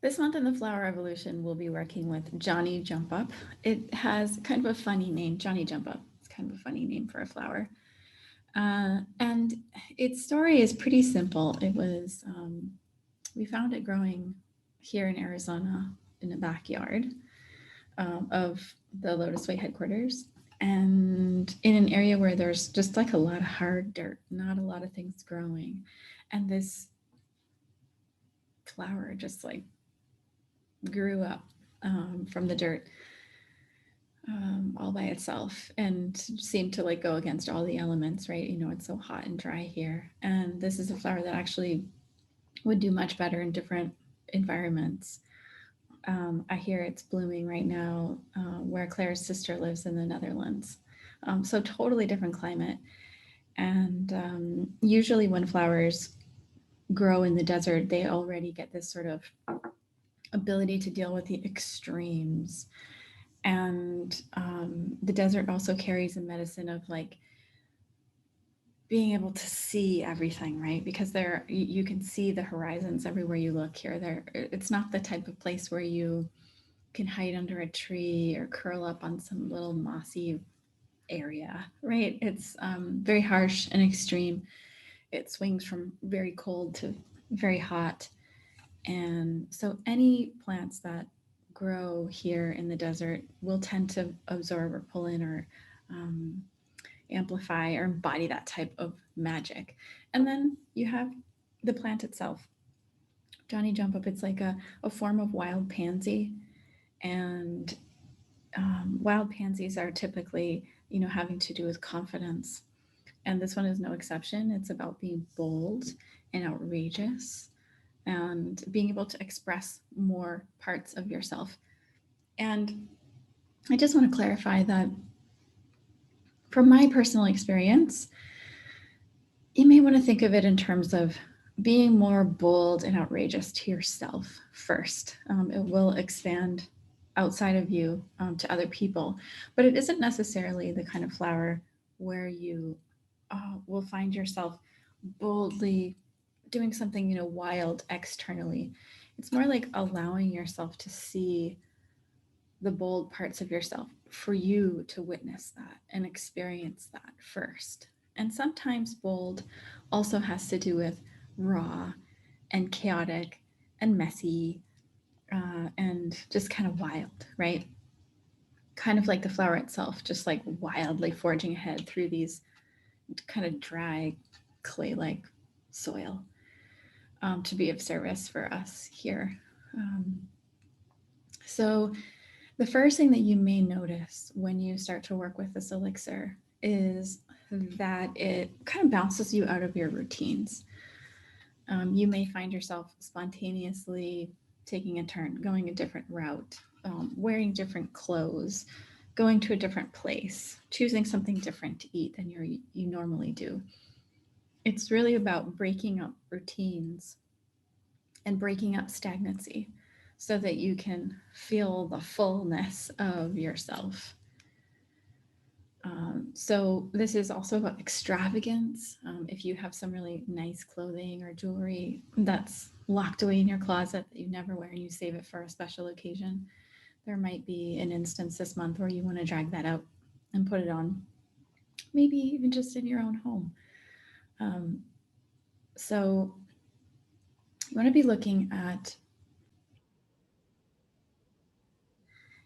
This month in the Flower Evolution, we'll be working with Johnny Jump Up. It has kind of a funny name, Johnny Jump Up. It's kind of a funny name for a flower. And its story is pretty simple. We found it growing here in Arizona in a backyard of the LOTUSWEI headquarters, and in an area where there's just like a lot of hard dirt, not a lot of things growing. And this flower just like grew up from the dirt all by itself and seemed to like go against all the elements, right? You know, it's so hot and dry here. And this is a flower that actually would do much better in different environments. I hear it's blooming right now where Claire's sister lives in the Netherlands. So totally different climate. And usually when flowers grow in the desert, they already get this sort of ability to deal with the extremes. And the desert also carries a medicine of like being able to see everything, right? Because there you can see the horizons everywhere you look here. There, it's not the type of place where you can hide under a tree or curl up on some little mossy area, right? It's very harsh and extreme. It swings from very cold to very hot. And so any plants that grow here in the desert will tend to absorb or pull in or um, amplify or embody that type of magic. And then you have the plant itself. Johnny Jump Up, it's like a form of wild pansy. And wild pansies are typically, you know, having to do with confidence. And this one is no exception. It's about being bold and outrageous and being able to express more parts of yourself. And I just want to clarify that from my personal experience, you may want to think of it in terms of being more bold and outrageous to yourself first. It will expand outside of you to other people, but it isn't necessarily the kind of flower where you will find yourself boldly doing something, you know, wild externally. It's more like allowing yourself to see the bold parts of yourself for you to witness that and experience that first. And sometimes bold also has to do with raw and chaotic and messy and just kind of wild, right? Kind of like the flower itself, just like wildly forging ahead through these kind of dry, clay like soil to be of service for us here. Um, so, the first thing that you may notice when you start to work with this elixir is that it kind of bounces you out of your routines. You may find yourself spontaneously taking a turn, going a different route, wearing different clothes, going to a different place, choosing something different to eat than you normally do. It's really about breaking up routines and breaking up stagnancy so that you can feel the fullness of yourself. So this is also about extravagance. If you have some really nice clothing or jewelry that's locked away in your closet that you never wear and you save it for a special occasion, there might be an instance this month where you want to drag that out and put it on, maybe even just in your own home. Um, so you want to be looking at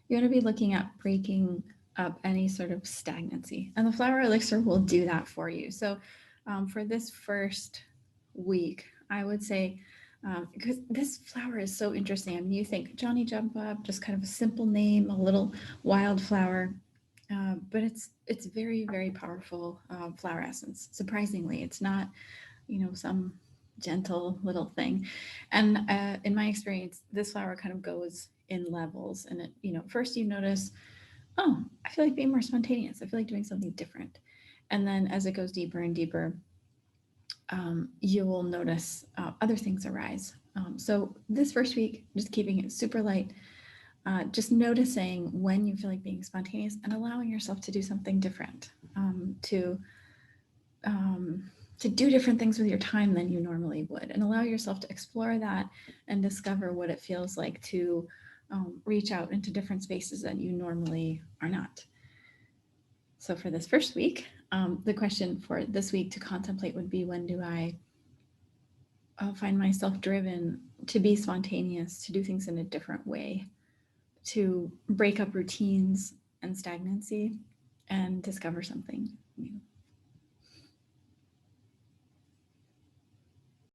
you want to be looking at breaking up any sort of stagnancy, and the flower elixir will do that for you. So for this first week, I would say because this flower is so interesting. I mean, you think Johnny Jump Up, just kind of a simple name, a little wildflower, but it's very very powerful flower essence. Surprisingly, it's not, you know, some gentle little thing. And in my experience, this flower kind of goes in levels. And it, you know, first you notice, oh, I feel like being more spontaneous. I feel like doing something different. And then as it goes deeper and deeper, you will notice other things arise. So this first week, just keeping it super light, just noticing when you feel like being spontaneous and allowing yourself to do something different, to um, to do different things with your time than you normally would, and allow yourself to explore that and discover what it feels like to reach out into different spaces that you normally are not. So for this first week, the question for this week to contemplate would be, when do I find myself driven to be spontaneous, to do things in a different way, to break up routines and stagnancy and discover something